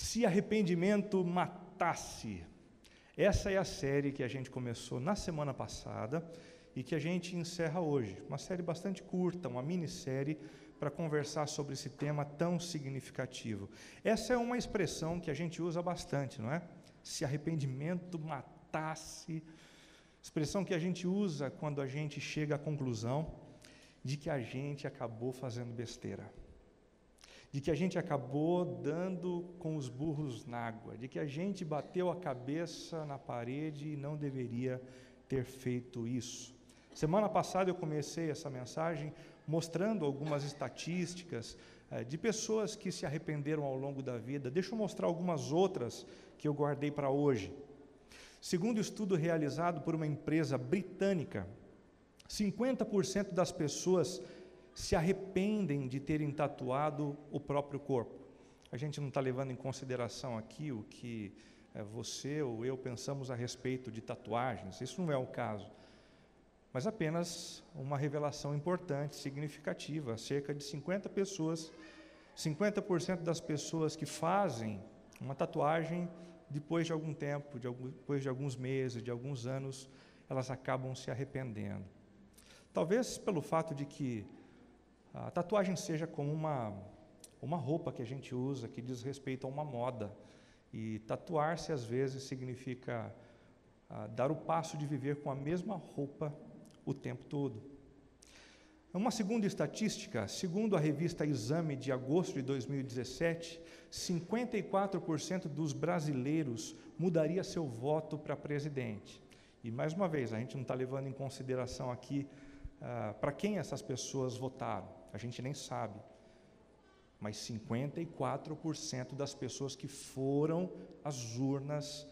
Se arrependimento matasse. Essa é a série que a gente começou na semana passada e que a gente encerra hoje. Uma série bastante curta, uma minissérie, para conversar sobre esse tema tão significativo. Essa é uma expressão que a gente usa bastante, não é? Se arrependimento matasse. Expressão que a gente usa quando a gente chega à conclusão de que a gente acabou fazendo besteira, de que a gente acabou dando com os burros na água, de que a gente bateu a cabeça na parede e não deveria ter feito isso. Semana passada eu comecei essa mensagem mostrando algumas estatísticas de pessoas que se arrependeram ao longo da vida. Deixa eu mostrar algumas outras que eu guardei para hoje. Segundo o estudo realizado por uma empresa britânica, 50% das pessoas se arrependem de terem tatuado o próprio corpo. A gente não está levando em consideração aqui o que você ou eu pensamos a respeito de tatuagens, isso não é o caso, mas apenas uma revelação importante, significativa. Cerca de 50% das pessoas que fazem uma tatuagem, depois de algum tempo, depois de alguns meses, de alguns anos, elas acabam se arrependendo. Talvez pelo fato de que a tatuagem seja como uma roupa que a gente usa, que diz respeito a uma moda. E tatuar-se, às vezes, significa dar o passo de viver com a mesma roupa o tempo todo. Uma segunda estatística, segundo a revista Exame, de agosto de 2017, 54% dos brasileiros mudaria seu voto para presidente. E, mais uma vez, a gente não está levando em consideração aqui para quem essas pessoas votaram, a gente nem sabe. Mas 54% das pessoas que foram às urnas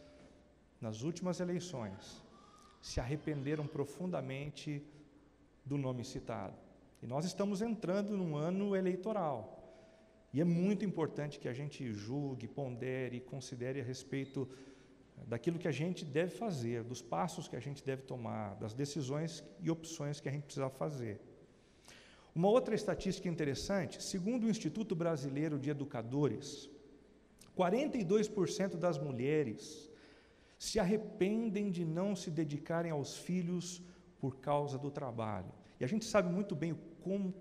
nas últimas eleições se arrependeram profundamente do nome citado. E nós estamos entrando num ano eleitoral. E é muito importante que a gente julgue, pondere e considere a respeito daquilo que a gente deve fazer, dos passos que a gente deve tomar, das decisões e opções que a gente precisa fazer. Uma outra estatística interessante, segundo o Instituto Brasileiro de Educadores, 42% das mulheres se arrependem de não se dedicarem aos filhos por causa do trabalho. E a gente sabe muito bem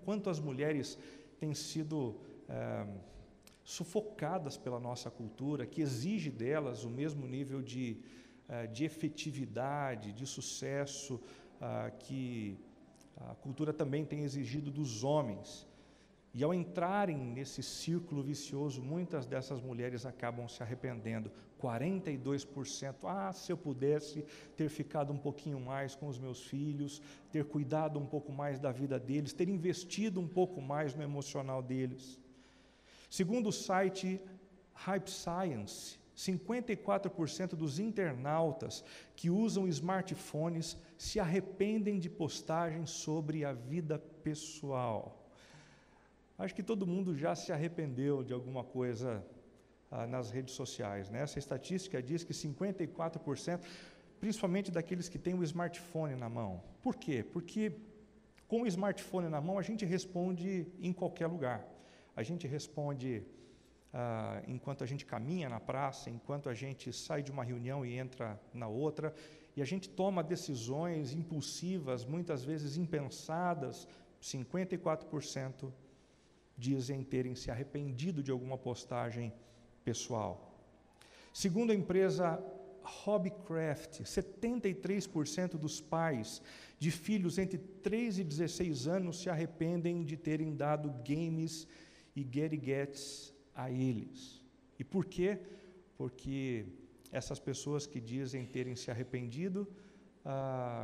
quanto as mulheres têm sido sufocadas pela nossa cultura, que exige delas o mesmo nível de efetividade, de sucesso que a cultura também tem exigido dos homens. E ao entrarem nesse círculo vicioso, muitas dessas mulheres acabam se arrependendo. 42%, se eu pudesse ter ficado um pouquinho mais com os meus filhos, ter cuidado um pouco mais da vida deles, ter investido um pouco mais no emocional deles. Segundo o site Hype Science, 54% dos internautas que usam smartphones se arrependem de postagens sobre a vida pessoal. Acho que todo mundo já se arrependeu de alguma coisa nas redes sociais, né? Essa estatística diz que 54%, principalmente daqueles que têm o smartphone na mão. Por quê? Porque com o smartphone na mão a gente responde em qualquer lugar. A gente responde enquanto a gente caminha na praça, enquanto a gente sai de uma reunião e entra na outra, e a gente toma decisões impulsivas, muitas vezes impensadas. 54% dizem terem se arrependido de alguma postagem pessoal. Segundo a empresa Hobbycraft, 73% dos pais de filhos entre 3 e 16 anos se arrependem de terem dado games e gadgets a eles. E por quê? Porque essas pessoas que dizem terem se arrependido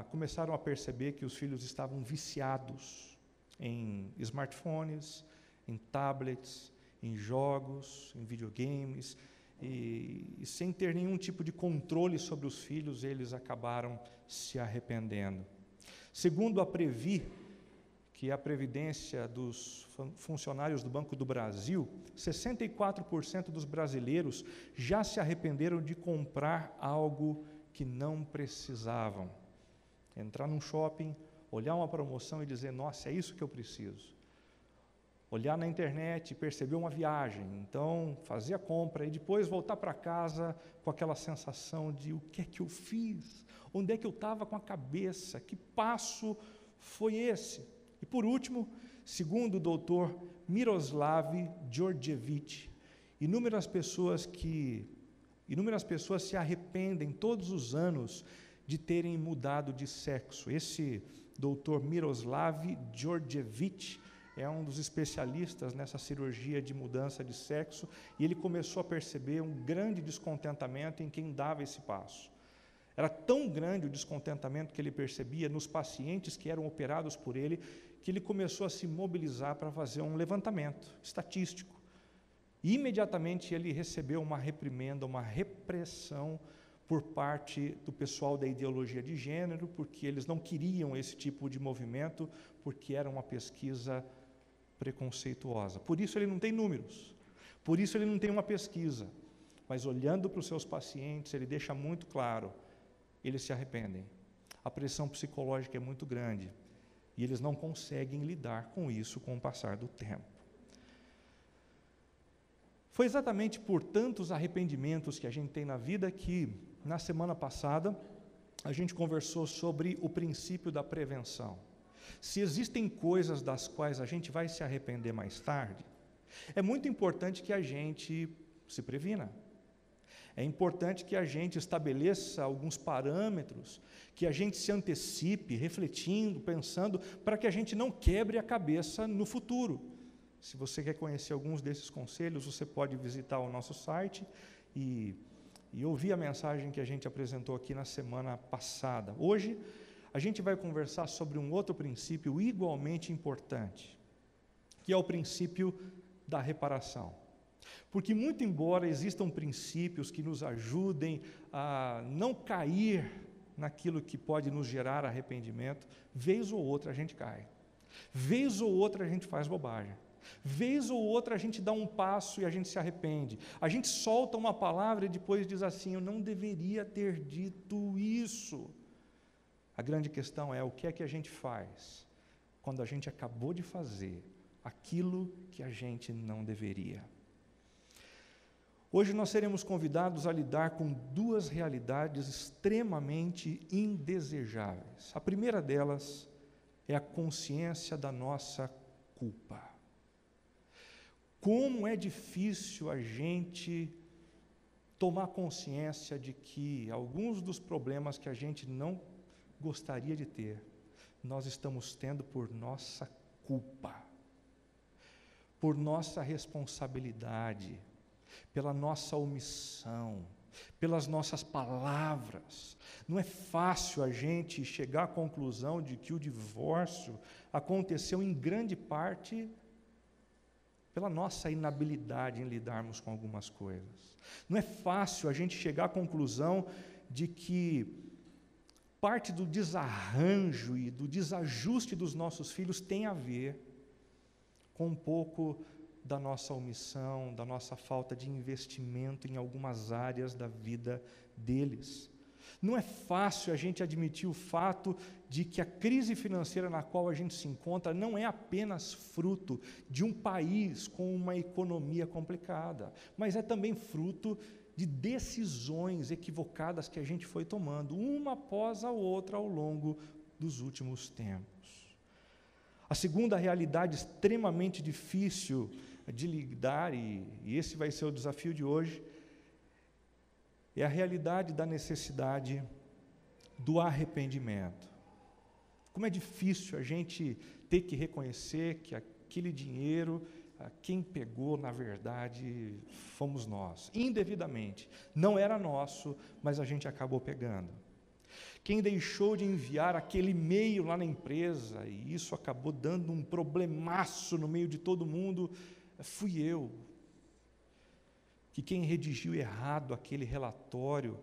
começaram a perceber que os filhos estavam viciados em smartphones, em tablets, em jogos, em videogames, e sem ter nenhum tipo de controle sobre os filhos, eles acabaram se arrependendo. Segundo a Previ, que é a Previdência dos funcionários do Banco do Brasil, 64% dos brasileiros já se arrependeram de comprar algo que não precisavam. Entrar num shopping, olhar uma promoção e dizer, nossa, é isso que eu preciso. olhar na internet e perceber uma viagem, então fazer a compra e depois voltar para casa com aquela sensação de o que é que eu fiz, onde é que eu estava com a cabeça, que passo foi esse? E por último, segundo o doutor Miroslav Djordjevic, inúmeras pessoas se arrependem todos os anos de terem mudado de sexo. Esse doutor Miroslav Djordjevic é um dos especialistas nessa cirurgia de mudança de sexo, e ele começou a perceber um grande descontentamento em quem dava esse passo. Era tão grande o descontentamento que ele percebia nos pacientes que eram operados por ele, que ele começou a se mobilizar para fazer um levantamento estatístico. E imediatamente ele recebeu uma reprimenda, uma repressão por parte do pessoal da ideologia de gênero, porque eles não queriam esse tipo de movimento, porque era uma pesquisa preconceituosa. Por isso ele não tem números, por isso ele não tem uma pesquisa, mas olhando para os seus pacientes, ele deixa muito claro, eles se arrependem. A pressão psicológica é muito grande, e eles não conseguem lidar com isso com o passar do tempo. Foi exatamente por tantos arrependimentos que a gente tem na vida que, na semana passada, a gente conversou sobre o princípio da prevenção. Se existem coisas das quais a gente vai se arrepender mais tarde, é muito importante que a gente se previna. É importante que a gente estabeleça alguns parâmetros, que a gente se antecipe, refletindo, pensando, para que a gente não quebre a cabeça no futuro. Se você quer conhecer alguns desses conselhos, você pode visitar o nosso site e ouvir a mensagem que a gente apresentou aqui na semana passada. Hoje, a gente vai conversar sobre um outro princípio igualmente importante, que é o princípio da reparação. Porque, muito embora existam princípios que nos ajudem a não cair naquilo que pode nos gerar arrependimento, vez ou outra a gente cai, vez ou outra a gente faz bobagem, vez ou outra a gente dá um passo e a gente se arrepende, a gente solta uma palavra e depois diz assim, eu não deveria ter dito isso. A grande questão é o que é que a gente faz quando a gente acabou de fazer aquilo que a gente não deveria. Hoje nós seremos convidados a lidar com duas realidades extremamente indesejáveis. A primeira delas é a consciência da nossa culpa. Como é difícil a gente tomar consciência de que alguns dos problemas que a gente não gostaria de ter, nós estamos tendo por nossa culpa, por nossa responsabilidade, pela nossa omissão, pelas nossas palavras. Não é fácil a gente chegar à conclusão de que o divórcio aconteceu em grande parte pela nossa inabilidade em lidarmos com algumas coisas. Não é fácil a gente chegar à conclusão de que parte do desarranjo e do desajuste dos nossos filhos tem a ver com um pouco da nossa omissão, da nossa falta de investimento em algumas áreas da vida deles. Não é fácil a gente admitir o fato de que a crise financeira na qual a gente se encontra não é apenas fruto de um país com uma economia complicada, mas é também fruto de decisões equivocadas que a gente foi tomando, uma após a outra ao longo dos últimos tempos. A segunda realidade extremamente difícil de lidar, e esse vai ser o desafio de hoje, é a realidade da necessidade do arrependimento. Como é difícil a gente ter que reconhecer que aquele dinheiro, quem pegou, na verdade, fomos nós, indevidamente. Não era nosso, mas a gente acabou pegando. Quem deixou de enviar aquele e-mail lá na empresa, e isso acabou dando um problemaço no meio de todo mundo, fui eu. Que quem redigiu errado aquele relatório,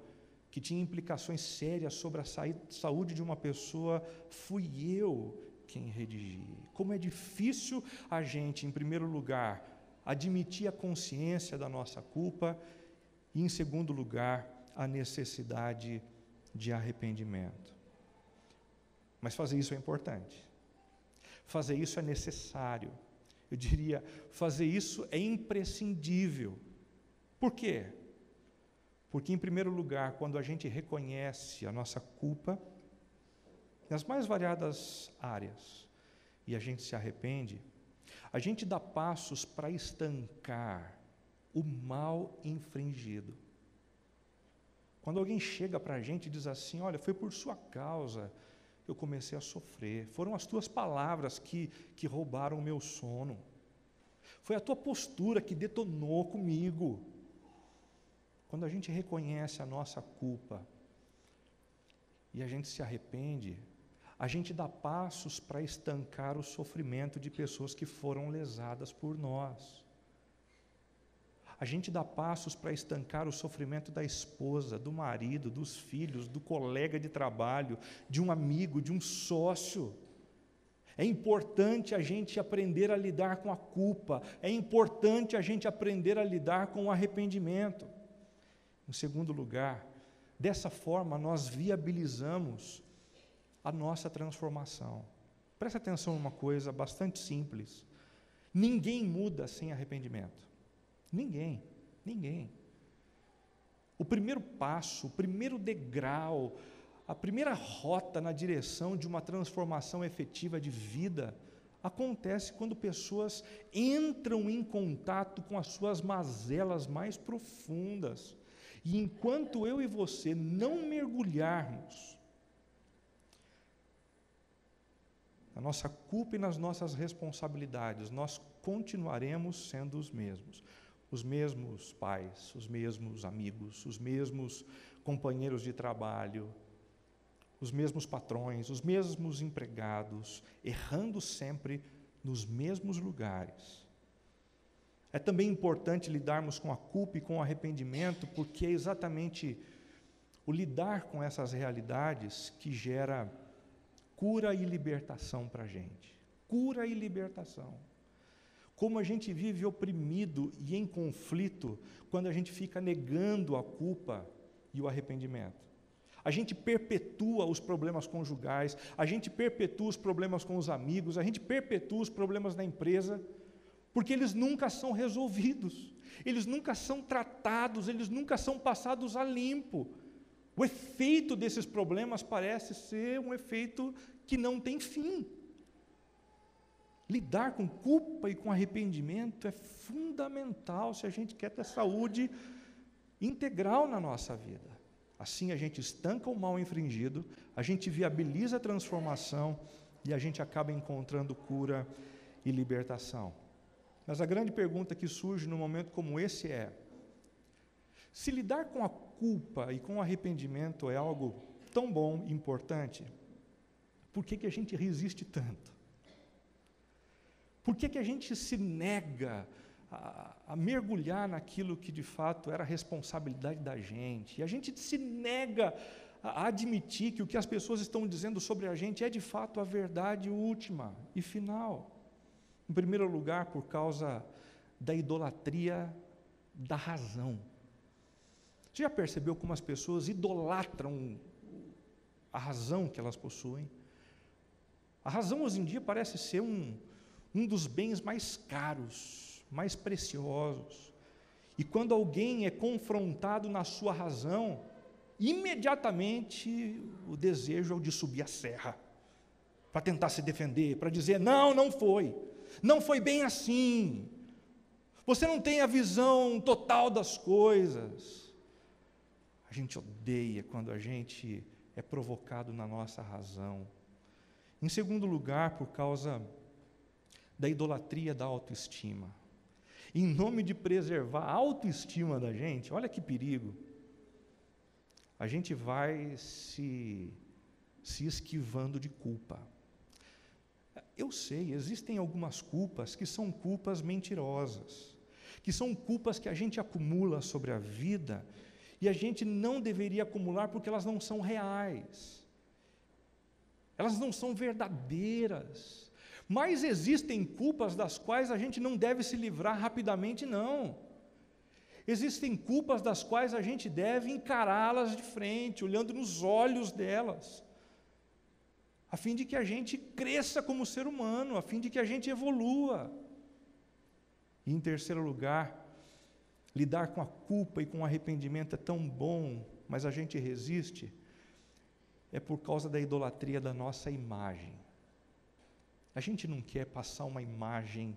que tinha implicações sérias sobre a saúde de uma pessoa, fui eu quem redigi. Como é difícil a gente, em primeiro lugar, admitir a consciência da nossa culpa e, em segundo lugar, a necessidade de arrependimento. Mas fazer isso é importante. Fazer isso é necessário. Eu diria, fazer isso é imprescindível. Por quê? Porque, em primeiro lugar, quando a gente reconhece a nossa culpa, nas mais variadas áreas, e a gente se arrepende, a gente dá passos para estancar o mal infringido. Quando alguém chega para a gente e diz assim, olha, foi por sua causa eu comecei a sofrer, foram as tuas palavras que roubaram o meu sono, foi a tua postura que detonou comigo. Quando a gente reconhece a nossa culpa e a gente se arrepende, a gente dá passos para estancar o sofrimento de pessoas que foram lesadas por nós. A gente dá passos para estancar o sofrimento da esposa, do marido, dos filhos, do colega de trabalho, de um amigo, de um sócio. É importante a gente aprender a lidar com a culpa, é importante a gente aprender a lidar com o arrependimento. Em segundo lugar, dessa forma nós viabilizamos a nossa transformação. Presta atenção numa coisa bastante simples. Ninguém muda sem arrependimento. Ninguém. O primeiro passo, o primeiro degrau, a primeira rota na direção de uma transformação efetiva de vida acontece quando pessoas entram em contato com as suas mazelas mais profundas. E enquanto eu e você não mergulharmos na nossa culpa e nas nossas responsabilidades, nós continuaremos sendo os mesmos pais, os mesmos amigos, os mesmos companheiros de trabalho, os mesmos patrões, os mesmos empregados, errando sempre nos mesmos lugares. É também importante lidarmos com a culpa e com o arrependimento, porque é exatamente o lidar com essas realidades que gera cura e libertação para a gente. Cura e libertação. Como a gente vive oprimido e em conflito quando a gente fica negando a culpa e o arrependimento. A gente perpetua os problemas conjugais, a gente perpetua os problemas com os amigos, a gente perpetua os problemas na empresa, porque eles nunca são resolvidos, eles nunca são tratados, eles nunca são passados a limpo. O efeito desses problemas parece ser um efeito que não tem fim. Lidar com culpa e com arrependimento é fundamental se a gente quer ter saúde integral na nossa vida. Assim a gente estanca o mal infringido, a gente viabiliza a transformação e a gente acaba encontrando cura e libertação. Mas a grande pergunta que surge num momento como esse é: se lidar com a culpa e com o arrependimento é algo tão bom e importante, por que a gente resiste tanto? Por que a gente se nega a mergulhar naquilo que de fato era a responsabilidade da gente? E a gente se nega a admitir que o que as pessoas estão dizendo sobre a gente é de fato a verdade última e final. Em primeiro lugar, por causa da idolatria da razão. Você já percebeu como as pessoas idolatram a razão que elas possuem? A razão hoje em dia parece ser um dos bens mais caros, mais preciosos. E quando alguém é confrontado na sua razão, imediatamente o desejo é o de subir a serra, para tentar se defender, para dizer, não foi bem assim, você não tem a visão total das coisas. A gente odeia quando a gente é provocado na nossa razão. Em segundo lugar, por causa da idolatria da autoestima. Em nome de preservar a autoestima da gente, olha que perigo, a gente vai se esquivando de culpa. Eu sei, existem algumas culpas que são culpas mentirosas, que são culpas que a gente acumula sobre a vida e a gente não deveria acumular porque elas não são reais, elas não são verdadeiras. Mas existem culpas das quais a gente não deve se livrar rapidamente, não. Existem culpas das quais a gente deve encará-las de frente, olhando nos olhos delas, a fim de que a gente cresça como ser humano, a fim de que a gente evolua. E em terceiro lugar, lidar com a culpa e com o arrependimento é tão bom, mas a gente resiste, é por causa da idolatria da nossa imagem. A gente não quer passar uma imagem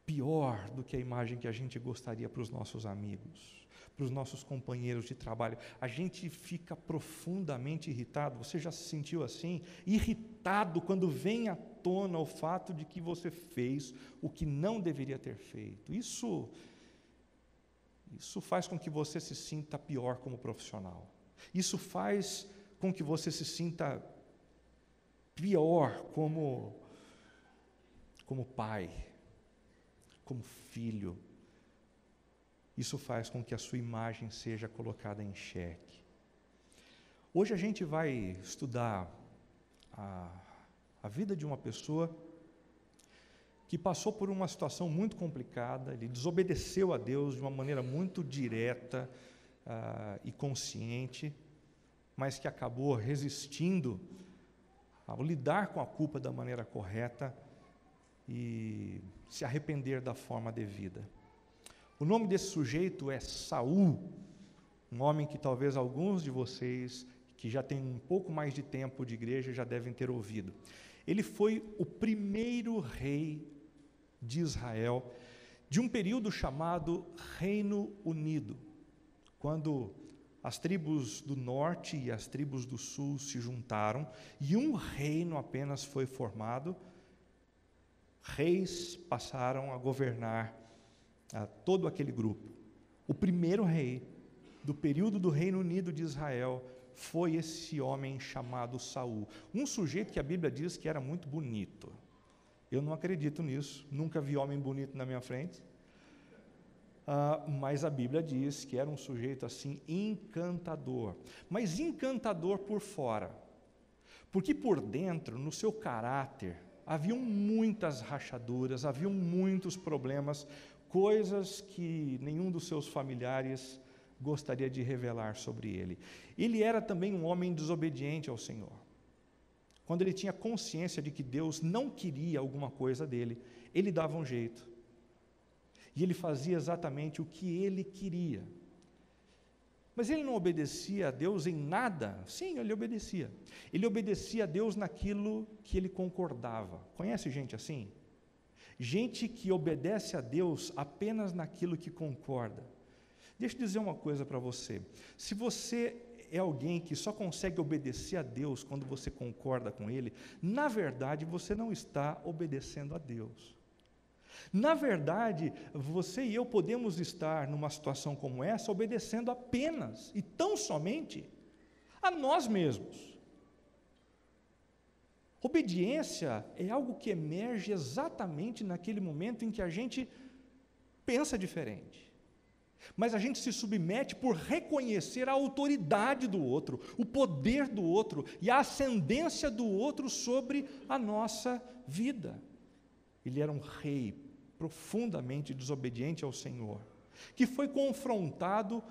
pior do que a imagem que a gente gostaria para os nossos amigos, para os nossos companheiros de trabalho. A gente fica profundamente irritado. Você já se sentiu assim? Irritado quando vem à tona o fato de que você fez o que não deveria ter feito. Isso faz com que você se sinta pior como profissional. Isso faz com que você se sinta pior como pai, como filho. Isso faz com que a sua imagem seja colocada em xeque. Hoje a gente vai estudar a vida de uma pessoa que passou por uma situação muito complicada. Ele desobedeceu a Deus de uma maneira muito direta e consciente, mas que acabou resistindo ao lidar com a culpa da maneira correta e se arrepender da forma devida. O nome desse sujeito é Saul, um homem que talvez alguns de vocês que já têm um pouco mais de tempo de igreja já devem ter ouvido. Ele foi o primeiro rei de Israel, de um período chamado Reino Unido, quando as tribos do norte e as tribos do sul se juntaram e um reino apenas foi formado. Reis passaram a governar todo aquele grupo. O primeiro rei do período do Reino Unido de Israel foi esse homem chamado Saul, um sujeito que a Bíblia diz que era muito bonito. Eu não acredito nisso, nunca vi homem bonito na minha frente, mas a Bíblia diz que era um sujeito assim encantador, mas encantador por fora, porque por dentro, no seu caráter, haviam muitas rachaduras, haviam muitos problemas, coisas que nenhum dos seus familiares gostaria de revelar sobre ele. Ele era também um homem desobediente ao Senhor. Quando ele tinha consciência de que Deus não queria alguma coisa dele, ele dava um jeito. E ele fazia exatamente o que ele queria. Mas ele não obedecia a Deus em nada? Sim, ele obedecia. Ele obedecia a Deus naquilo que ele concordava. Conhece gente assim? Gente que obedece a Deus apenas naquilo que concorda. Deixa eu dizer uma coisa para você. Se você é alguém que só consegue obedecer a Deus quando você concorda com Ele, na verdade você não está obedecendo a Deus. Na verdade, você e eu podemos estar numa situação como essa obedecendo apenas e tão somente a nós mesmos. Obediência é algo que emerge exatamente naquele momento em que a gente pensa diferente. Mas a gente se submete por reconhecer a autoridade do outro, o poder do outro e a ascendência do outro sobre a nossa vida. Ele era um rei profundamente desobediente ao Senhor, que foi confrontado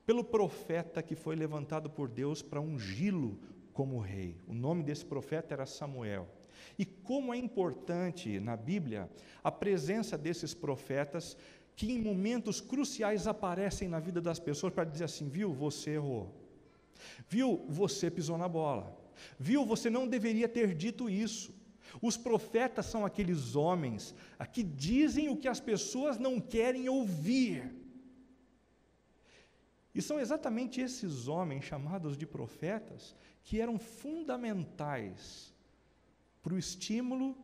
pelo profeta que foi levantado por Deus para ungí-lo como rei. O nome desse profeta era Samuel. E como é importante na Bíblia a presença desses profetas que em momentos cruciais aparecem na vida das pessoas para dizer assim: viu, você errou, viu, você pisou na bola, viu, você não deveria ter dito isso. Os profetas são aqueles homens que dizem o que as pessoas não querem ouvir. E são exatamente esses homens chamados de profetas que eram fundamentais para o estímulo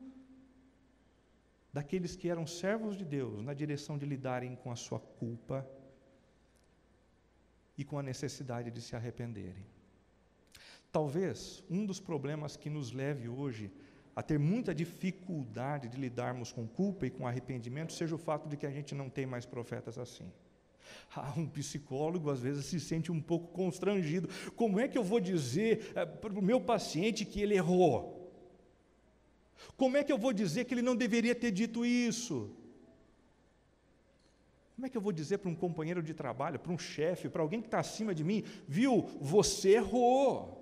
daqueles que eram servos de Deus na direção de lidarem com a sua culpa e com a necessidade de se arrependerem. Talvez um dos problemas que nos leve hoje a ter muita dificuldade de lidarmos com culpa e com arrependimento seja o fato de que a gente não tem mais profetas assim. Um psicólogo às vezes se sente um pouco constrangido. Como é que eu vou dizer para o meu paciente que ele errou? Como é que eu vou dizer que ele não deveria ter dito isso? Como é que eu vou dizer para um companheiro de trabalho, para um chefe, para alguém que está acima de mim: viu, você errou,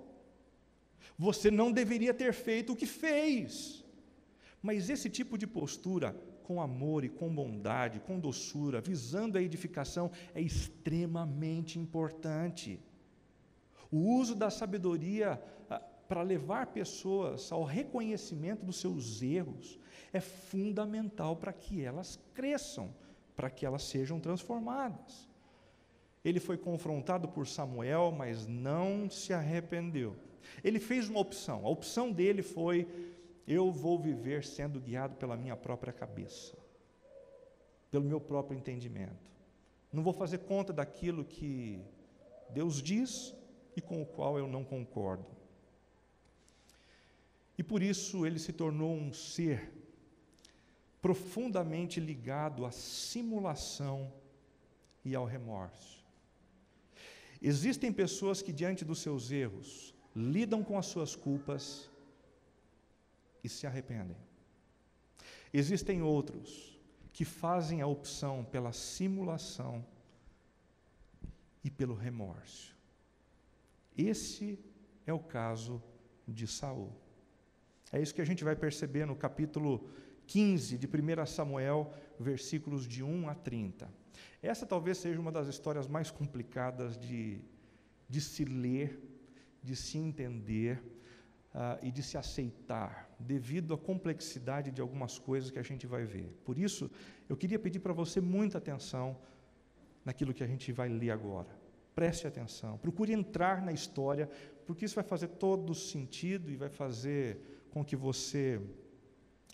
você não deveria ter feito o que fez? Mas esse tipo de postura com amor e com bondade, com doçura, visando a edificação, é extremamente importante. O uso da sabedoria para levar pessoas ao reconhecimento dos seus erros é fundamental para que elas cresçam, para que elas sejam transformadas. Ele foi confrontado por Samuel, mas não se arrependeu. Ele fez uma opção. A opção dele foi: eu vou viver sendo guiado pela minha própria cabeça, pelo meu próprio entendimento. Não vou fazer conta daquilo que Deus diz e com o qual eu não concordo. E por isso ele se tornou um ser profundamente ligado à simulação e ao remorso. Existem pessoas que, diante dos seus erros, lidam com as suas culpas e se arrependem. Existem outros que fazem a opção pela simulação e pelo remorso. Esse é o caso de Saul. É isso que a gente vai perceber no capítulo 15 de 1 Samuel, versículos de 1 a 30. Essa talvez seja uma das histórias mais complicadas de se ler, de se entender e de se aceitar, devido à complexidade de algumas coisas que a gente vai ver. Por isso, eu queria pedir para você muita atenção naquilo que a gente vai ler agora. Preste atenção, procure entrar na história, porque isso vai fazer todo sentido e vai fazer com que você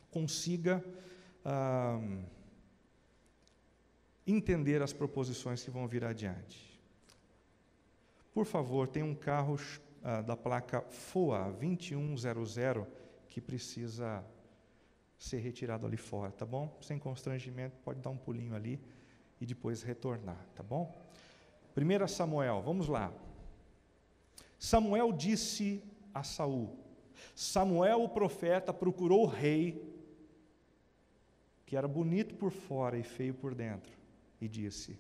consiga entender as proposições que vão vir adiante. Por favor, tem um carro da placa FOA 2100 que precisa ser retirado ali fora, tá bom? Sem constrangimento, pode dar um pulinho ali e depois retornar, tá bom? 1 Samuel, vamos lá. Samuel disse a Saul: Samuel, o profeta, procurou o rei, que era bonito por fora e feio por dentro, e disse: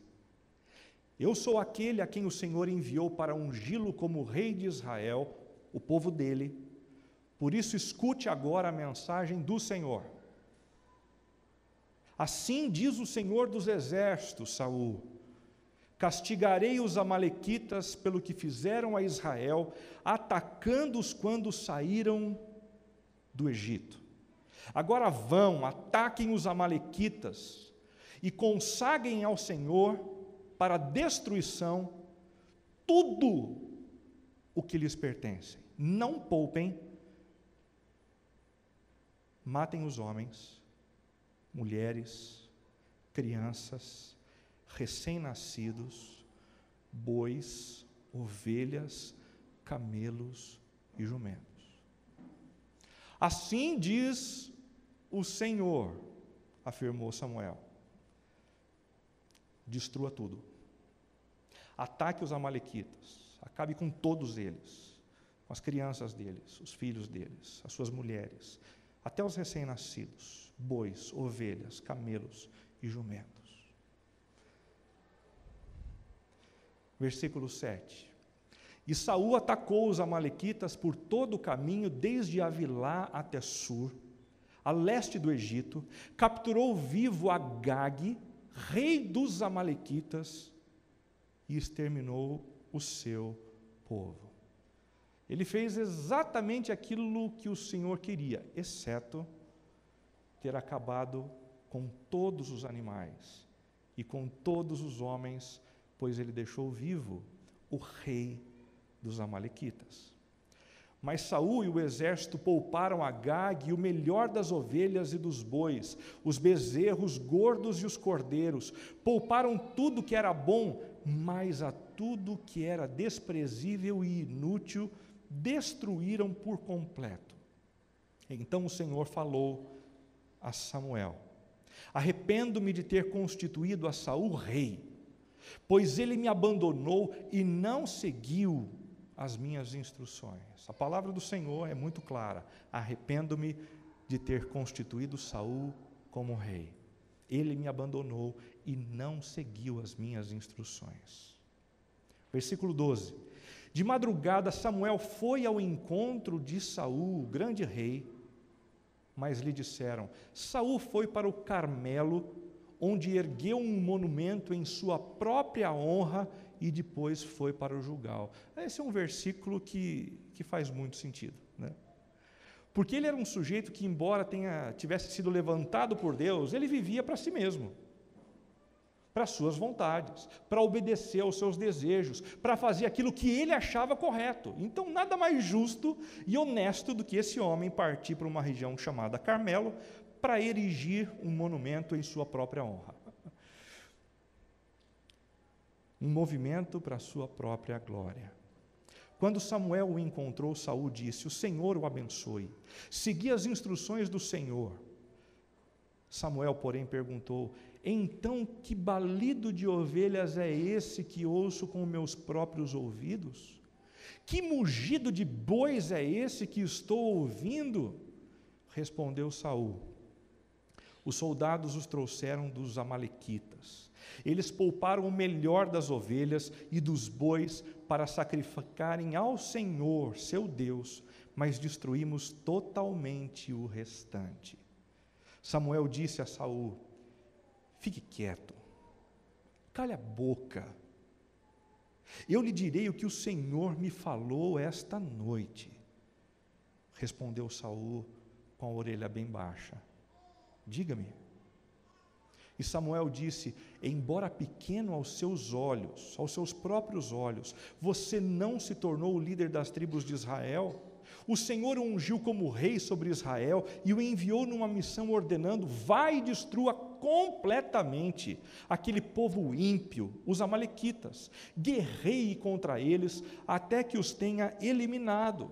eu sou aquele a quem o Senhor enviou para ungí-lo como rei de Israel, o povo dele. Por isso escute agora a mensagem do Senhor. Assim diz o Senhor dos exércitos, Saul: castigarei os amalequitas pelo que fizeram a Israel, atacando-os quando saíram do Egito. Agora vão, ataquem os amalequitas e consagrem ao Senhor para destruição tudo o que lhes pertence. Não poupem, matem os homens, mulheres, crianças, recém-nascidos, bois, ovelhas, camelos e jumentos. Assim diz o Senhor, afirmou Samuel: destrua tudo. Ataque os amalequitas, acabe com todos eles, com as crianças deles, os filhos deles, as suas mulheres, até os recém-nascidos, bois, ovelhas, camelos e jumentos. Versículo 7. E Saul atacou os amalequitas por todo o caminho, desde Avilá até Sur, a leste do Egito, capturou vivo Agag, rei dos amalequitas, e exterminou o seu povo. Ele fez exatamente aquilo que o Senhor queria, exceto ter acabado com todos os animais e com todos os homens, pois ele deixou vivo o rei dos amalequitas. Mas Saul e o exército pouparam Agag e o melhor das ovelhas e dos bois, os bezerros gordos e os cordeiros, pouparam tudo que era bom, mas a tudo que era desprezível e inútil destruíram por completo. Então o Senhor falou a Samuel: arrependo-me de ter constituído a Saul rei, pois ele me abandonou e não seguiu as minhas instruções. A palavra do Senhor é muito clara: arrependo-me de ter constituído Saul como rei. Ele me abandonou e não seguiu as minhas instruções. Versículo 12. De madrugada Samuel foi ao encontro de Saul, o grande rei, Mas lhe disseram: Saul foi para o Carmelo, onde ergueu um monumento em sua própria honra, e depois foi para o Gilgal. Esse é um versículo que faz muito sentido, né? Porque ele era um sujeito que, embora tivesse sido levantado por Deus, ele vivia para si mesmo, para as suas vontades, para obedecer aos seus desejos, para fazer aquilo que ele achava correto. Então, nada mais justo e honesto do que esse homem partir para uma região chamada Carmelo para erigir um monumento em sua própria honra. Um movimento para a sua própria glória. Quando Samuel o encontrou, Saul disse: O Senhor o abençoe. Segui as instruções do Senhor. Samuel, porém, perguntou: Então, que balido de ovelhas é esse que ouço com meus próprios ouvidos? Que mugido de bois é esse que estou ouvindo? Respondeu Saul: Os soldados os trouxeram dos amalequitas. Eles pouparam o melhor das ovelhas e dos bois para sacrificarem ao Senhor, seu Deus, mas destruímos totalmente o restante. Samuel disse a Saul: Fique quieto, cale a boca. Eu lhe direi o que o Senhor me falou esta noite. Respondeu Saul com a orelha bem baixa: Diga-me. E Samuel disse: Embora pequeno aos seus olhos, aos seus próprios olhos, você não se tornou o líder das tribos de Israel? O Senhor o ungiu como rei sobre Israel e o enviou numa missão ordenando: vai e destrua completamente aquele povo ímpio, os amalequitas. Guerreie contra eles até que os tenha eliminado.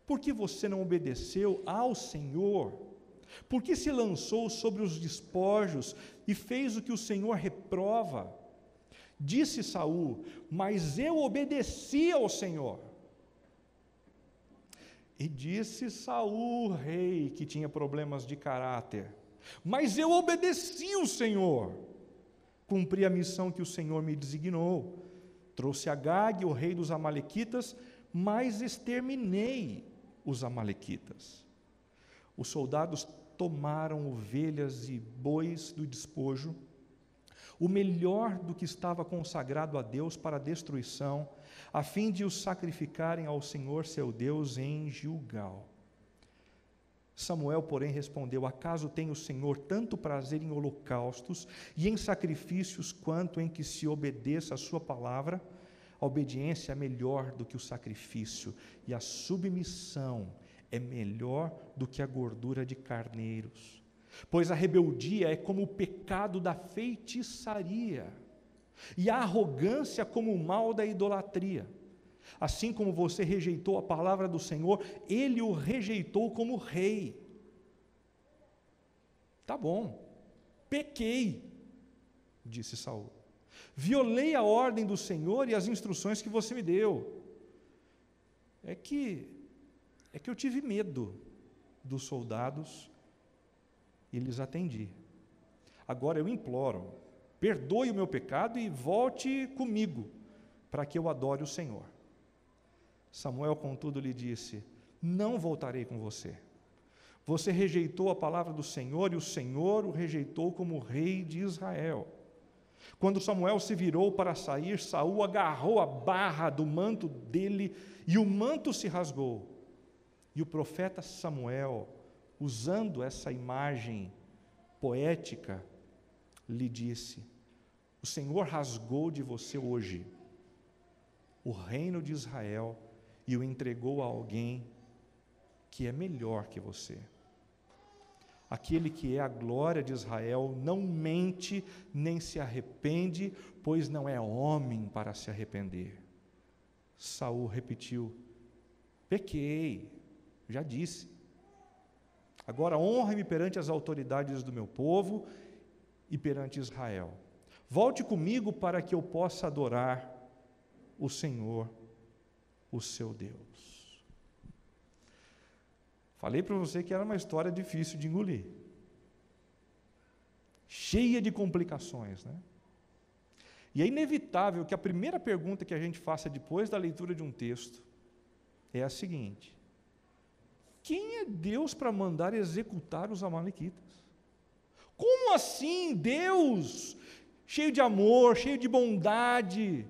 Por que você não obedeceu ao Senhor? Por que se lançou sobre os despojos e fez o que o Senhor reprova? Disse Saul: Mas eu obedeci ao Senhor. E disse Saul, rei, que tinha problemas de caráter: Mas eu obedeci ao Senhor. Cumpri a missão que o Senhor me designou. Trouxe Agag, o rei dos amalequitas, mas exterminei os amalequitas. Os soldados tomaram ovelhas e bois do despojo, o melhor do que estava consagrado a Deus para a destruição, a fim de os sacrificarem ao Senhor seu Deus em Gilgal. Samuel, porém, respondeu: Acaso tem o Senhor tanto prazer em holocaustos e em sacrifícios quanto em que se obedeça a sua palavra? A obediência é melhor do que o sacrifício, e a submissão é melhor do que a gordura de carneiros. Pois a rebeldia é como o pecado da feitiçaria, e a arrogância como o mal da idolatria. Assim como você rejeitou a palavra do Senhor, ele o rejeitou como rei. Tá bom, pequei, disse Saul. Violei a ordem do Senhor e as instruções que você me deu. É que eu tive medo dos soldados e lhes atendi. Agora eu imploro: perdoe o meu pecado e volte comigo, para que eu adore o Senhor. Samuel, contudo, lhe disse: Não voltarei com você. Você rejeitou a palavra do Senhor e o Senhor o rejeitou como rei de Israel. Quando Samuel se virou para sair, Saul agarrou a barra do manto dele e o manto se rasgou. E o profeta Samuel, usando essa imagem poética, lhe disse: O Senhor rasgou de você hoje o reino de Israel e o entregou a alguém que é melhor que você. Aquele que é a glória de Israel não mente nem se arrepende, pois não é homem para se arrepender. Saul repetiu: Pequei, já disse. Agora honre-me perante as autoridades do meu povo e perante Israel. Volte comigo para que eu possa adorar o Senhor, o seu Deus. Falei para você que era uma história difícil de engolir, cheia de complicações, né? E é inevitável que a primeira pergunta que a gente faça depois da leitura de um texto é a seguinte: Quem é Deus para mandar executar os amalequitas? Como assim Deus, cheio de amor, cheio de bondade,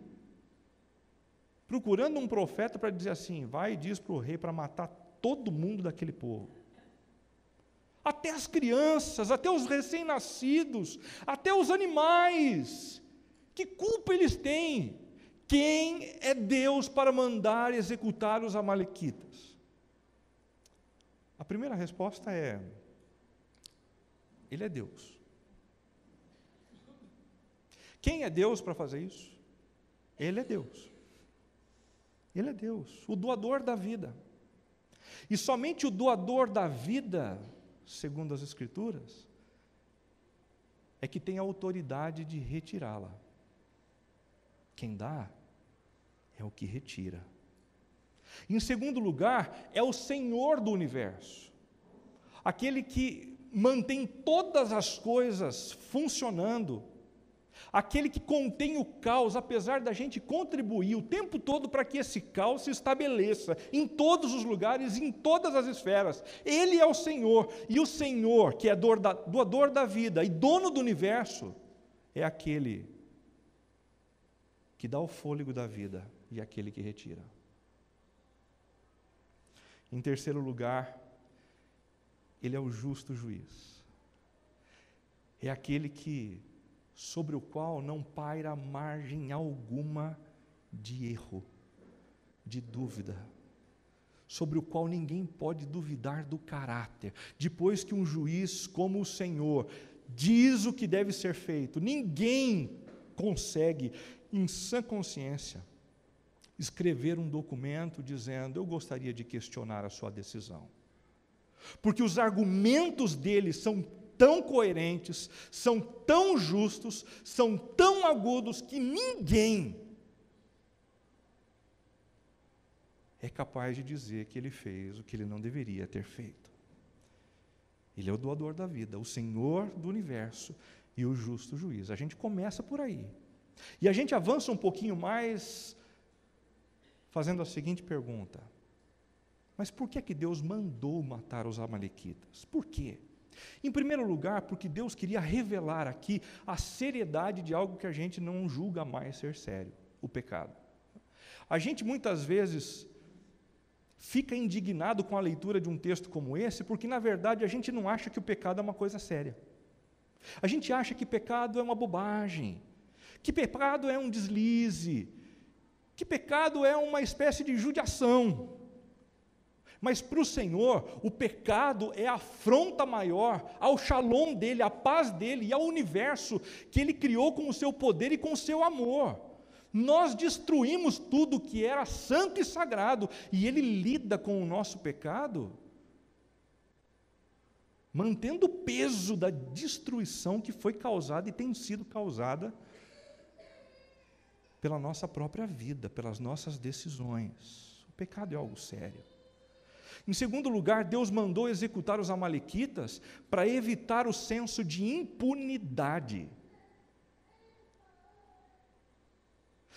procurando um profeta para dizer assim, vai e diz para o rei para matar todo mundo daquele povo? Até as crianças, até os recém-nascidos, até os animais. Que culpa eles têm? Quem é Deus para mandar executar os amalequitas? A primeira resposta é: Ele é Deus. Quem é Deus para fazer isso? Ele é Deus. Ele é Deus, o doador da vida. E somente o doador da vida, segundo as Escrituras, é que tem a autoridade de retirá-la. Quem dá é o que retira. Em segundo lugar, é o Senhor do universo, aquele que mantém todas as coisas funcionando, aquele que contém o caos, apesar da gente contribuir o tempo todo para que esse caos se estabeleça em todos os lugares, em todas as esferas. Ele é o Senhor, e o Senhor, que é doador da vida e dono do universo, é aquele que dá o fôlego da vida e aquele que retira. Em terceiro lugar, Ele é o justo juiz. É aquele sobre o qual não paira margem alguma de erro, de dúvida, sobre o qual ninguém pode duvidar do caráter. Depois que um juiz como o Senhor diz o que deve ser feito, ninguém consegue, em sã consciência, escrever um documento dizendo: eu gostaria de questionar a sua decisão. Porque os argumentos dele são tão coerentes, são tão justos, são tão agudos que ninguém é capaz de dizer que ele fez o que ele não deveria ter feito. Ele é o doador da vida, o Senhor do universo e o justo juiz. A gente começa por aí. E a gente avança um pouquinho mais fazendo a seguinte pergunta: mas por que Deus mandou matar os amalequitas? Por quê? Em primeiro lugar, porque Deus queria revelar aqui a seriedade de algo que a gente não julga mais ser sério, o pecado. A gente muitas vezes fica indignado com a leitura de um texto como esse, porque na verdade a gente não acha que o pecado é uma coisa séria. A gente acha que pecado é uma bobagem, que pecado é um deslize, que pecado é uma espécie de judiação. Mas para o Senhor, o pecado é a afronta maior ao shalom dele, à paz dele e ao universo que ele criou com o seu poder e com o seu amor. Nós destruímos tudo que era santo e sagrado, e ele lida com o nosso pecado, mantendo o peso da destruição que foi causada e tem sido causada pela nossa própria vida, pelas nossas decisões. O pecado é algo sério. Em segundo lugar, Deus mandou executar os amalequitas para evitar o senso de impunidade.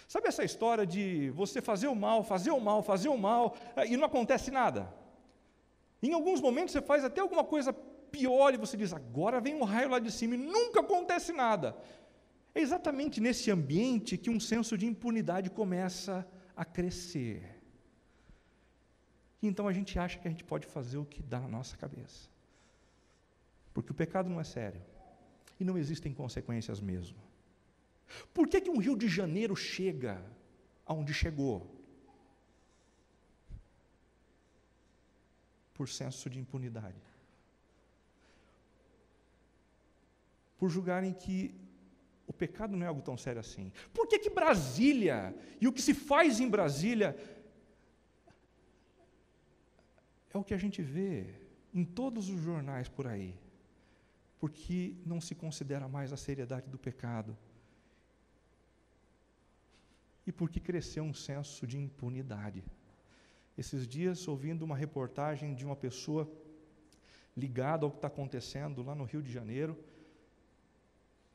Sabe essa história de você fazer o mal, e não acontece nada? Em alguns momentos você faz até alguma coisa pior e você diz: agora vem um raio lá de cima e nunca acontece nada. É exatamente nesse ambiente que um senso de impunidade começa a crescer. Então a gente acha que a gente pode fazer o que dá na nossa cabeça. Porque o pecado não é sério. E não existem consequências mesmo. Por que um Rio de Janeiro chega aonde chegou? Por senso de impunidade. Por julgarem que o pecado não é algo tão sério assim. Por que Brasília, e o que se faz em Brasília, é o que a gente vê em todos os jornais por aí? Porque não se considera mais a seriedade do pecado. E porque cresceu um senso de impunidade. Esses dias, ouvindo uma reportagem de uma pessoa ligada ao que está acontecendo lá no Rio de Janeiro,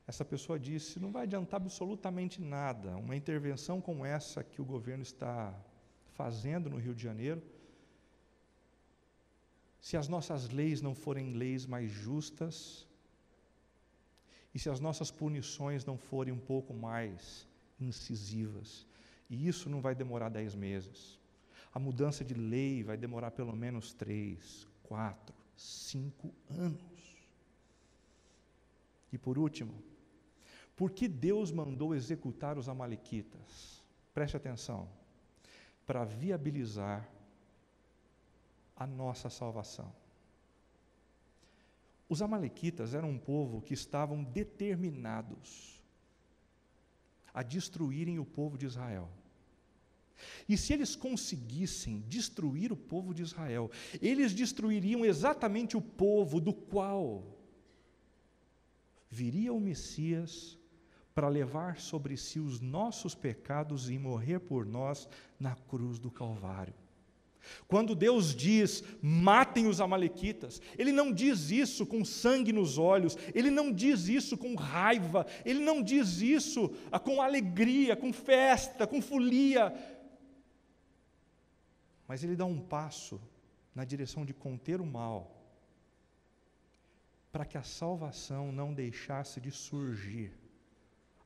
essa pessoa disse: não vai adiantar absolutamente nada, uma intervenção como essa que o governo está fazendo no Rio de Janeiro, se as nossas leis não forem leis mais justas, e se as nossas punições não forem um pouco mais incisivas, e isso não vai demorar 10 meses. A mudança de lei vai demorar pelo menos 3, 4, 5 anos. E por último, por que Deus mandou executar os amalequitas? Preste atenção, para viabilizar a nossa salvação. Os amalequitas eram um povo que estavam determinados a destruírem o povo de Israel. E se eles conseguissem destruir o povo de Israel, eles destruiriam exatamente o povo do qual viria o Messias para levar sobre si os nossos pecados e morrer por nós na cruz do Calvário. Quando Deus diz, matem os amalequitas, Ele não diz isso com sangue nos olhos, Ele não diz isso com raiva, Ele não diz isso com alegria, com festa, com folia, mas Ele dá um passo na direção de conter o mal, para que a salvação não deixasse de surgir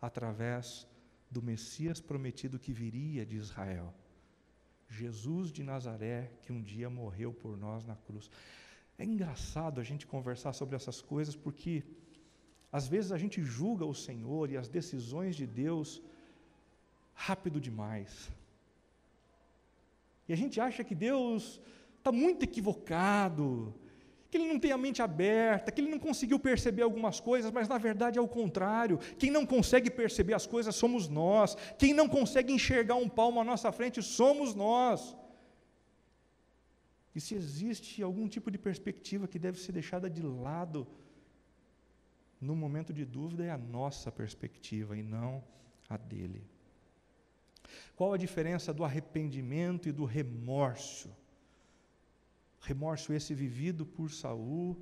através do Messias prometido que viria de Israel. Jesus de Nazaré, que um dia morreu por nós na cruz. É engraçado a gente conversar sobre essas coisas, porque às vezes a gente julga o Senhor e as decisões de Deus rápido demais. E a gente acha que Deus está muito equivocado, que Ele não tem a mente aberta, que Ele não conseguiu perceber algumas coisas, mas na verdade é o contrário. Quem não consegue perceber as coisas somos nós. Quem não consegue enxergar um palmo à nossa frente somos nós. E se existe algum tipo de perspectiva que deve ser deixada de lado no momento de dúvida, é a nossa perspectiva e não a dele. Qual a diferença do arrependimento e do remorso? Remorso esse vivido por Saul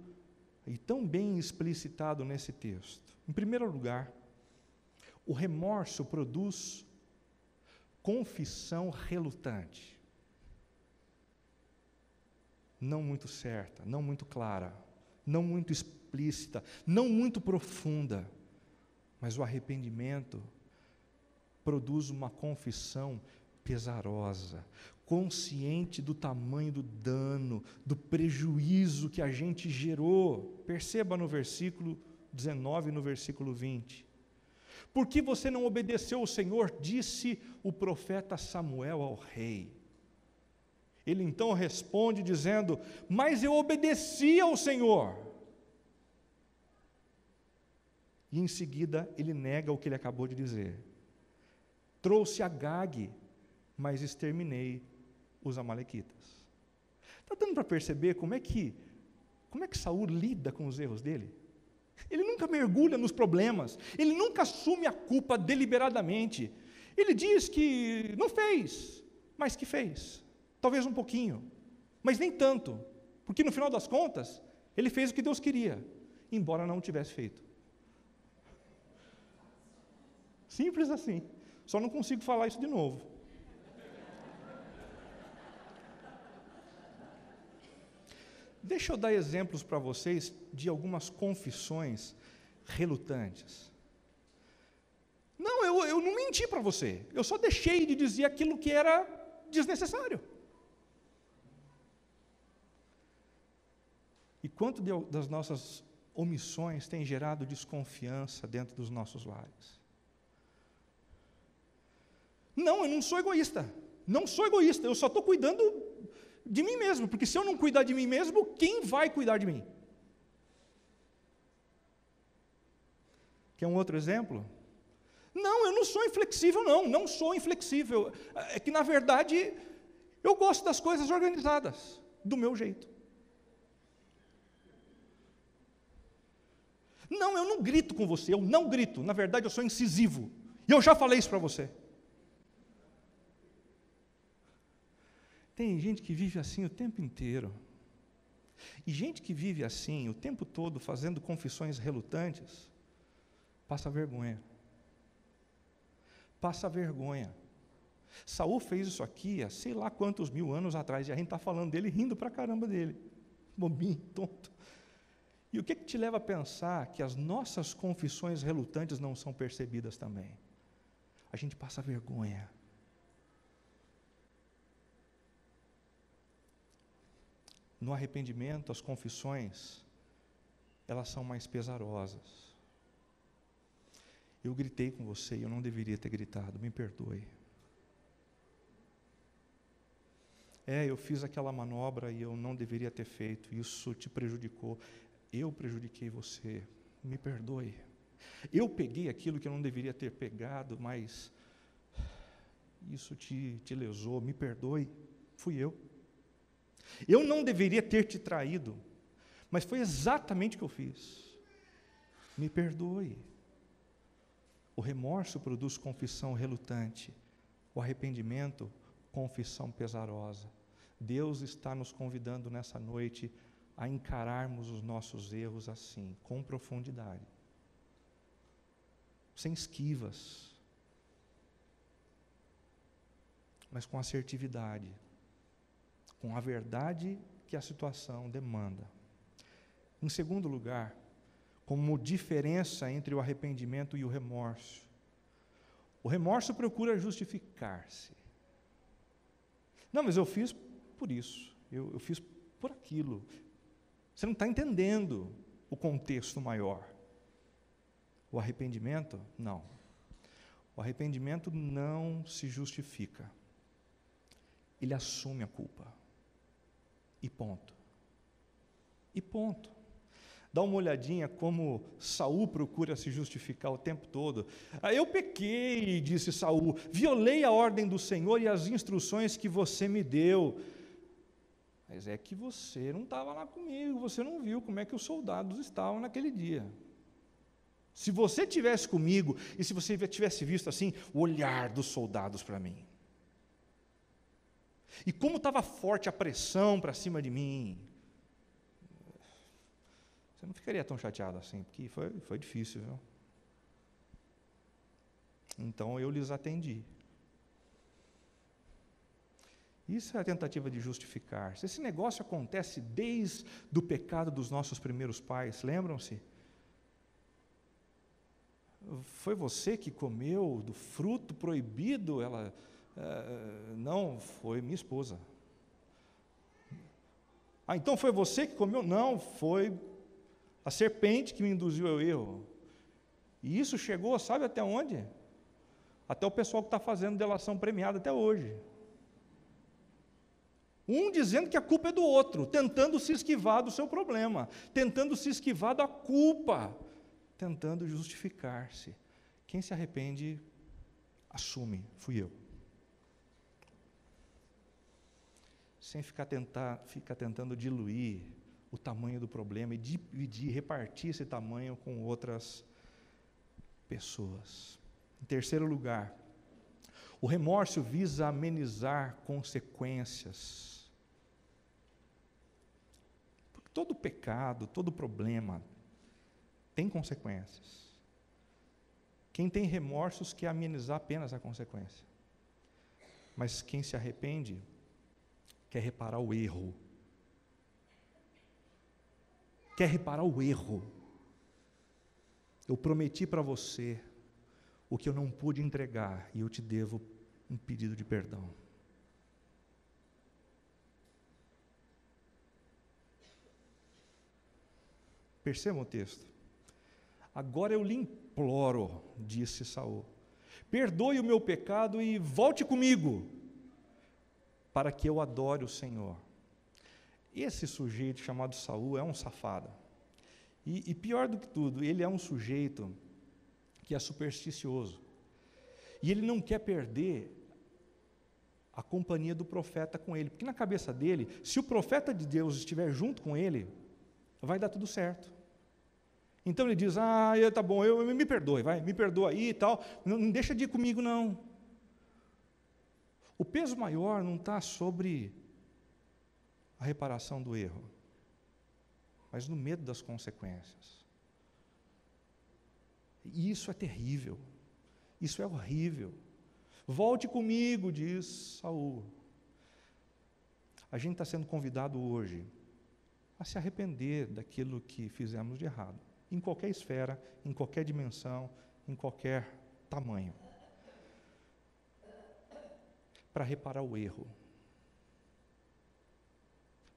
e tão bem explicitado nesse texto. Em primeiro lugar, o remorso produz confissão relutante. Não muito certa, não muito clara, não muito explícita, não muito profunda, mas o arrependimento produz uma confissão pesarosa, consciente do tamanho do dano, do prejuízo que a gente gerou. Perceba no versículo 19 e no versículo 20. Por que você não obedeceu ao Senhor? Disse o profeta Samuel ao rei. Ele então responde dizendo, mas eu obedeci ao Senhor. E em seguida ele nega o que ele acabou de dizer. Trouxe Agag, mas exterminei os amalequitas. Está dando para perceber como é que Saul lida com os erros dele? Ele nunca mergulha nos problemas, ele nunca assume a culpa deliberadamente. Ele diz que não fez, mas que fez. Talvez um pouquinho, mas nem tanto, porque no final das contas, ele fez o que Deus queria, embora não tivesse feito. Simples assim. Só não consigo falar isso de novo. Deixa eu dar exemplos para vocês de algumas confissões relutantes. Não, eu não menti para você. Eu só deixei de dizer aquilo que era desnecessário. E quanto das nossas omissões tem gerado desconfiança dentro dos nossos lares? Não, eu não sou egoísta. Não sou egoísta, eu só estou cuidando de mim mesmo, porque se eu não cuidar de mim mesmo, quem vai cuidar de mim? Quer um outro exemplo? Não, eu não sou inflexível, não sou inflexível. É que, na verdade, eu gosto das coisas organizadas, do meu jeito. Não, eu não grito com você, eu não grito, na verdade eu sou incisivo. E eu já falei isso para você. Tem gente que vive assim o tempo inteiro. E gente que vive assim o tempo todo, fazendo confissões relutantes, passa vergonha. Passa vergonha. Saul fez isso aqui há sei lá quantos mil anos atrás, e a gente está falando dele rindo pra caramba dele. bobinho, tonto. E o que te leva a pensar que as nossas confissões relutantes não são percebidas também? A gente passa vergonha. No arrependimento, as confissões, elas são mais pesarosas. Eu gritei com você e eu não deveria ter gritado, me perdoe. Eu fiz aquela manobra e eu não deveria ter feito, isso te prejudicou. Eu prejudiquei você, me perdoe. Eu peguei aquilo que eu não deveria ter pegado, mas isso te lesou, me perdoe, fui eu. Eu não deveria ter te traído, mas foi exatamente o que eu fiz. Me perdoe. O remorso produz confissão relutante, o arrependimento, confissão pesarosa. Deus está nos convidando nessa noite a encararmos os nossos erros assim, com profundidade, sem esquivas, mas com assertividade, com a verdade que a situação demanda. Em segundo lugar, como diferença entre o arrependimento e o remorso. O remorso procura justificar-se. Não, mas eu fiz por isso, eu fiz por aquilo. Você não está entendendo o contexto maior. O arrependimento, não. O arrependimento não se justifica. Ele assume a culpa. E ponto. E ponto. Dá uma olhadinha como Saul procura se justificar o tempo todo. Eu pequei, disse Saul, violei a ordem do Senhor e as instruções que você me deu. Mas é que você não estava lá comigo, você não viu como é que os soldados estavam naquele dia. Se você tivesse comigo, e se você tivesse visto assim, o olhar dos soldados para mim. E como estava forte a pressão para cima de mim. Você não ficaria tão chateado assim, porque foi difícil, viu? Então eu lhes atendi. Isso é a tentativa de justificar-se. Esse negócio acontece desde o pecado dos nossos primeiros pais, lembram-se? Foi você que comeu do fruto proibido? Não, foi minha esposa. Então foi você que comeu? Não, foi a serpente que me induziu ao erro. E isso chegou, sabe até onde? Até o pessoal que está fazendo delação premiada até hoje. Um dizendo que a culpa é do outro, tentando se esquivar do seu problema, tentando se esquivar da culpa, tentando justificar-se. Quem se arrepende, assume, fui eu. Sem ficar tentando diluir o tamanho do problema e dividir, repartir esse tamanho com outras pessoas. Em terceiro lugar, o remorso visa amenizar consequências. Porque todo pecado, todo problema tem consequências. Quem tem remorsos quer amenizar apenas a consequência. Mas quem se arrepende quer reparar o erro. Quer reparar o erro. Eu prometi para você o que eu não pude entregar e eu te devo um pedido de perdão. Perceba o texto. Agora eu lhe imploro, disse Saul, perdoe o meu pecado e volte comigo, para que eu adore o Senhor. Esse sujeito chamado Saul é um safado. E pior do que tudo, ele é um sujeito que é supersticioso. E ele não quer perder a companhia do profeta com ele. Porque na cabeça dele, se o profeta de Deus estiver junto com ele, vai dar tudo certo. Então ele diz, tá bom, me perdoe, me perdoa aí e tal, não deixa de ir comigo não. O peso maior não está sobre a reparação do erro, mas no medo das consequências. E isso é terrível, isso é horrível. Volte comigo, diz Saul. A gente está sendo convidado hoje a se arrepender daquilo que fizemos de errado, em qualquer esfera, em qualquer dimensão, em qualquer tamanho, para reparar o erro,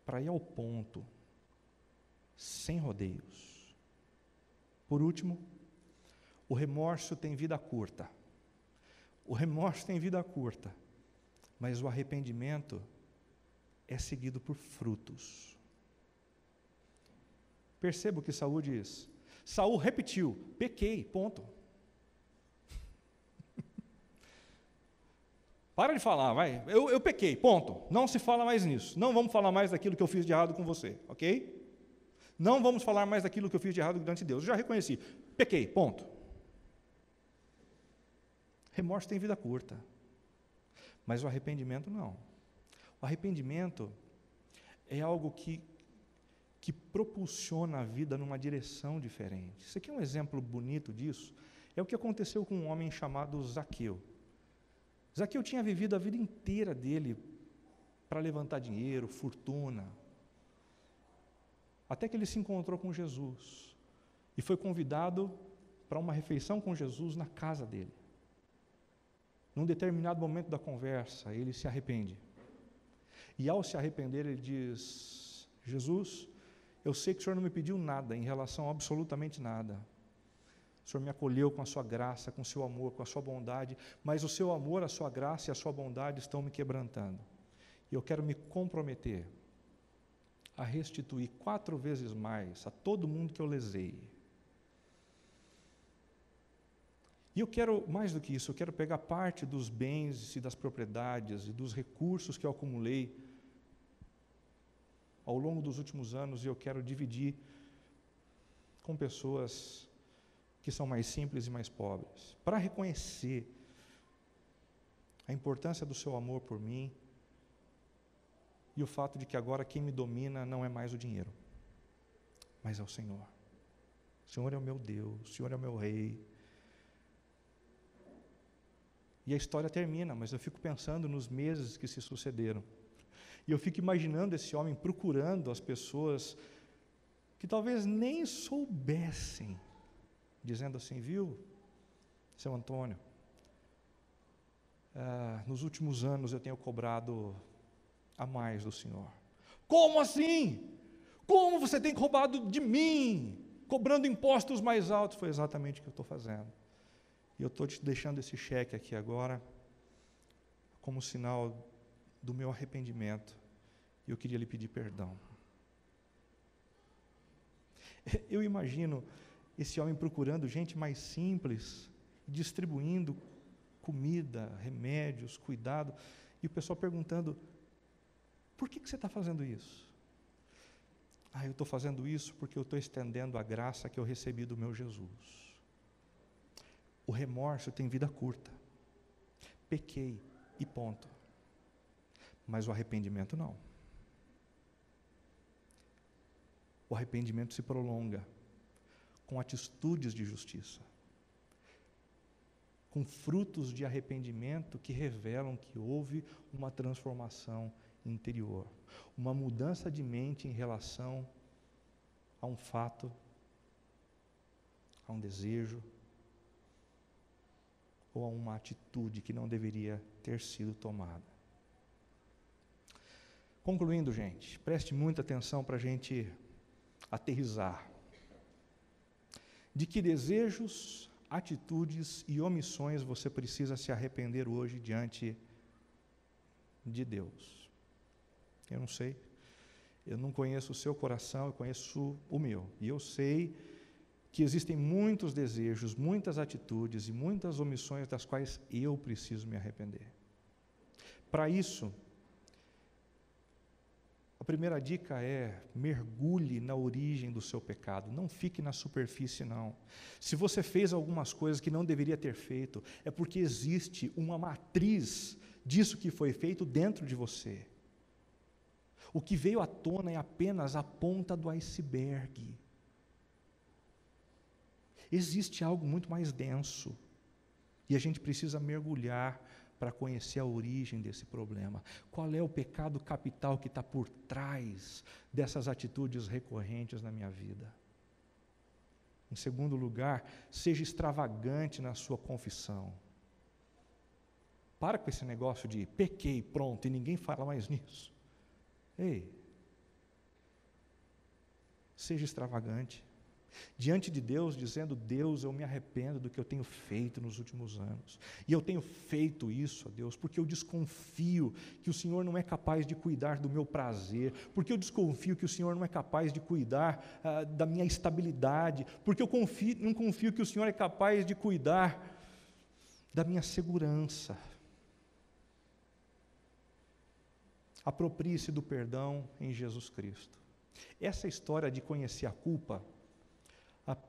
para ir ao ponto, sem rodeios. Por último, o remorso tem vida curta. O remorso tem vida curta, mas o arrependimento é seguido por frutos. Perceba o que Saul diz. Saul repetiu: pequei, ponto. Para de falar, vai. Eu pequei, ponto. Não se fala mais nisso. Não vamos falar mais daquilo que eu fiz de errado com você, ok? Não vamos falar mais daquilo que eu fiz de errado diante de Deus. Eu já reconheci. Pequei, ponto. Remorso tem vida curta, mas o arrependimento não. O arrependimento é algo que propulsiona a vida numa direção diferente. Isso aqui é um exemplo bonito disso. É o que aconteceu com um homem chamado Zaqueu. Zaqueu tinha vivido a vida inteira dele para levantar dinheiro, fortuna, até que ele se encontrou com Jesus e foi convidado para uma refeição com Jesus na casa dele. Num determinado momento da conversa, ele se arrepende. E ao se arrepender, ele diz: Jesus, eu sei que o Senhor não me pediu nada em relação a absolutamente nada. O Senhor me acolheu com a sua graça, com o seu amor, com a sua bondade, mas o seu amor, a sua graça e a sua bondade estão me quebrantando. E eu quero me comprometer a restituir 4 vezes mais a todo mundo que eu lesei. E eu quero, mais do que isso, eu quero pegar parte dos bens e das propriedades e dos recursos que eu acumulei ao longo dos últimos anos e eu quero dividir com pessoas que são mais simples e mais pobres, para reconhecer a importância do seu amor por mim e o fato de que agora quem me domina não é mais o dinheiro, mas é o Senhor. O Senhor é o meu Deus, o Senhor é o meu Rei. E a história termina, mas eu fico pensando nos meses que se sucederam. E eu fico imaginando esse homem procurando as pessoas que talvez nem soubessem, dizendo assim: viu, seu Antônio, nos últimos anos eu tenho cobrado a mais do Senhor. Como assim? Como você tem roubado de mim, cobrando impostos mais altos? Foi exatamente o que eu estou fazendo. E eu estou te deixando esse cheque aqui agora, como sinal do meu arrependimento. E eu queria lhe pedir perdão. Eu imagino esse homem procurando gente mais simples, distribuindo comida, remédios, cuidado, e o pessoal perguntando: por que você está fazendo isso? Eu estou fazendo isso porque eu estou estendendo a graça que eu recebi do meu Jesus. O remorso tem vida curta. Pequei e ponto. Mas o arrependimento não. O arrependimento se prolonga com atitudes de justiça, com frutos de arrependimento que revelam que houve uma transformação interior, uma mudança de mente em relação a um fato, a um desejo, ou a uma atitude que não deveria ter sido tomada. Concluindo, gente, preste muita atenção para a gente aterrissar. De que desejos, atitudes e omissões você precisa se arrepender hoje diante de Deus? Eu não sei. Eu não conheço o seu coração, eu conheço o meu. E eu sei que existem muitos desejos, muitas atitudes e muitas omissões das quais eu preciso me arrepender. Para isso, a primeira dica é: mergulhe na origem do seu pecado, não fique na superfície não. Se você fez algumas coisas que não deveria ter feito, é porque existe uma matriz disso que foi feito dentro de você. O que veio à tona é apenas a ponta do iceberg. Existe algo muito mais denso, e a gente precisa mergulhar para conhecer a origem desse problema. Qual é o pecado capital que está por trás dessas atitudes recorrentes na minha vida? Em segundo lugar, seja extravagante na sua confissão. Para com esse negócio de pequei, pronto, e ninguém fala mais nisso. Ei, seja extravagante. Diante de Deus, dizendo: Deus, eu me arrependo do que eu tenho feito nos últimos anos. E eu tenho feito isso, ó Deus, porque eu desconfio que o Senhor não é capaz de cuidar do meu prazer, porque eu desconfio que o Senhor não é capaz de cuidar da minha estabilidade, porque eu não confio que o Senhor é capaz de cuidar da minha segurança. Aproprie-se do perdão em Jesus Cristo. Essa história de conhecer a culpa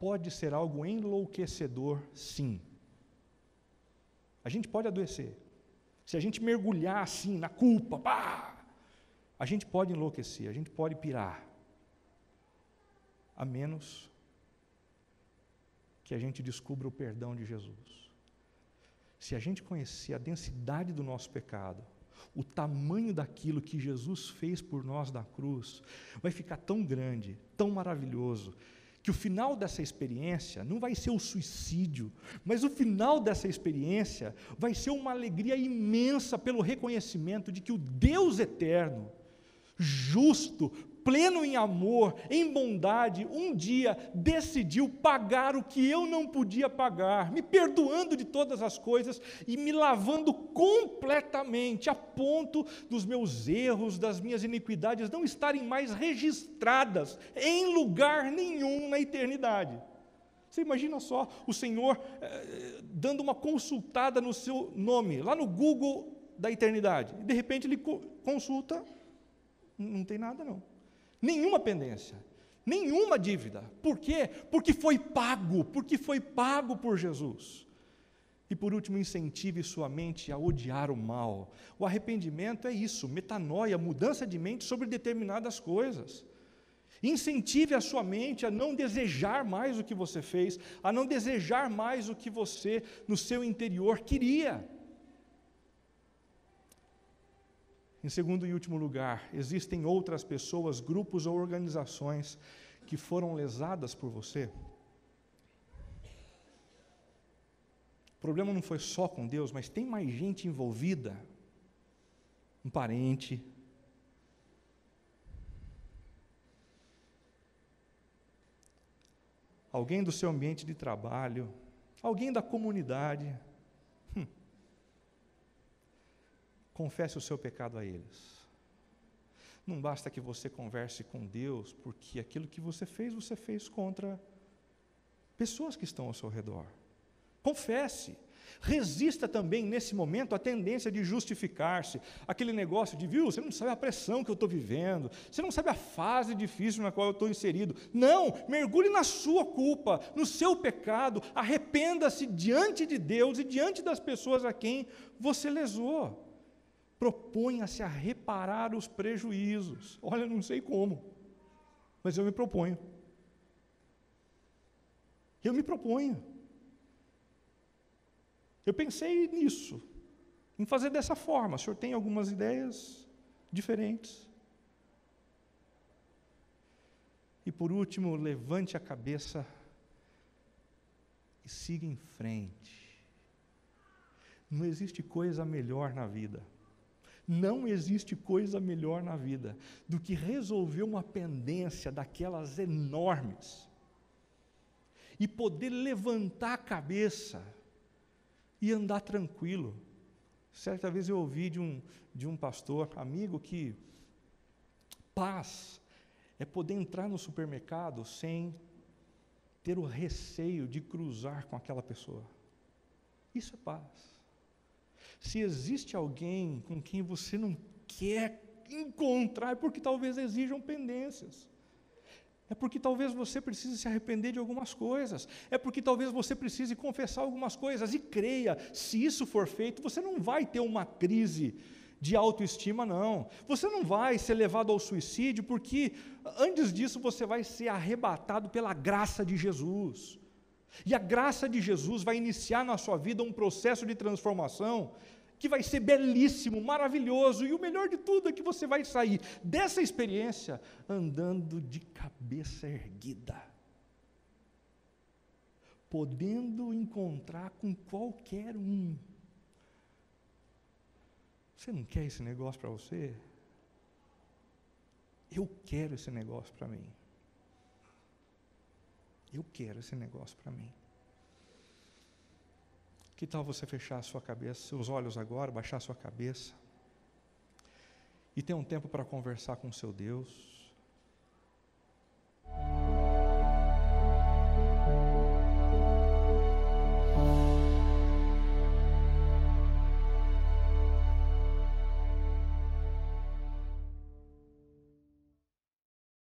pode ser algo enlouquecedor, sim. A gente pode adoecer. Se a gente mergulhar assim na culpa, a gente pode enlouquecer, a gente pode pirar. A menos que a gente descubra o perdão de Jesus. Se a gente conhecer a densidade do nosso pecado, o tamanho daquilo que Jesus fez por nós na cruz, vai ficar tão grande, tão maravilhoso, que o final dessa experiência não vai ser o suicídio, mas o final dessa experiência vai ser uma alegria imensa pelo reconhecimento de que o Deus eterno, justo, pleno em amor, em bondade, um dia decidiu pagar o que eu não podia pagar, me perdoando de todas as coisas e me lavando completamente, a ponto dos meus erros, das minhas iniquidades não estarem mais registradas em lugar nenhum na eternidade. Você imagina só o Senhor dando uma consultada no seu nome, lá no Google da eternidade, e de repente ele consulta, não tem nada não. Nenhuma pendência, nenhuma dívida. Por quê? Porque foi pago por Jesus. E por último, incentive sua mente a odiar o mal. O arrependimento é isso, metanoia, mudança de mente sobre determinadas coisas. Incentive a sua mente a não desejar mais o que você fez, a não desejar mais o que você, no seu interior, queria. Em segundo e último lugar, existem outras pessoas, grupos ou organizações que foram lesadas por você? O problema não foi só com Deus, mas tem mais gente envolvida. Um parente, alguém do seu ambiente de trabalho, alguém da comunidade. Confesse o seu pecado a eles. Não basta que você converse com Deus, porque aquilo que você fez contra pessoas que estão ao seu redor. Confesse. Resista também, nesse momento, à tendência de justificar-se. Aquele negócio de, você não sabe a pressão que eu estou vivendo, você não sabe a fase difícil na qual eu estou inserido. Não, mergulhe na sua culpa, no seu pecado, arrependa-se diante de Deus e diante das pessoas a quem você lesou. Proponha-se a reparar os prejuízos. Olha, não sei como, mas eu me proponho. Eu pensei nisso, em fazer dessa forma. O senhor tem algumas ideias diferentes? E por último, levante a cabeça e siga em frente. Não existe coisa melhor na vida. Não existe coisa melhor na vida do que resolver uma pendência daquelas enormes e poder levantar a cabeça e andar tranquilo. Certa vez eu ouvi de um pastor amigo que paz é poder entrar no supermercado sem ter o receio de cruzar com aquela pessoa. Isso é paz. Se existe alguém com quem você não quer encontrar, é porque talvez exijam pendências. É porque talvez você precise se arrepender de algumas coisas. É porque talvez você precise confessar algumas coisas. E creia, se isso for feito, você não vai ter uma crise de autoestima, não. Você não vai ser levado ao suicídio, porque antes disso você vai ser arrebatado pela graça de Jesus. E a graça de Jesus vai iniciar na sua vida um processo de transformação que vai ser belíssimo, maravilhoso, e o melhor de tudo é que você vai sair dessa experiência andando de cabeça erguida, podendo encontrar com qualquer um. Você não quer esse negócio para você? Eu quero esse negócio para mim. Eu quero esse negócio para mim. Que tal você fechar a sua cabeça, seus olhos agora, baixar a sua cabeça e ter um tempo para conversar com o seu Deus?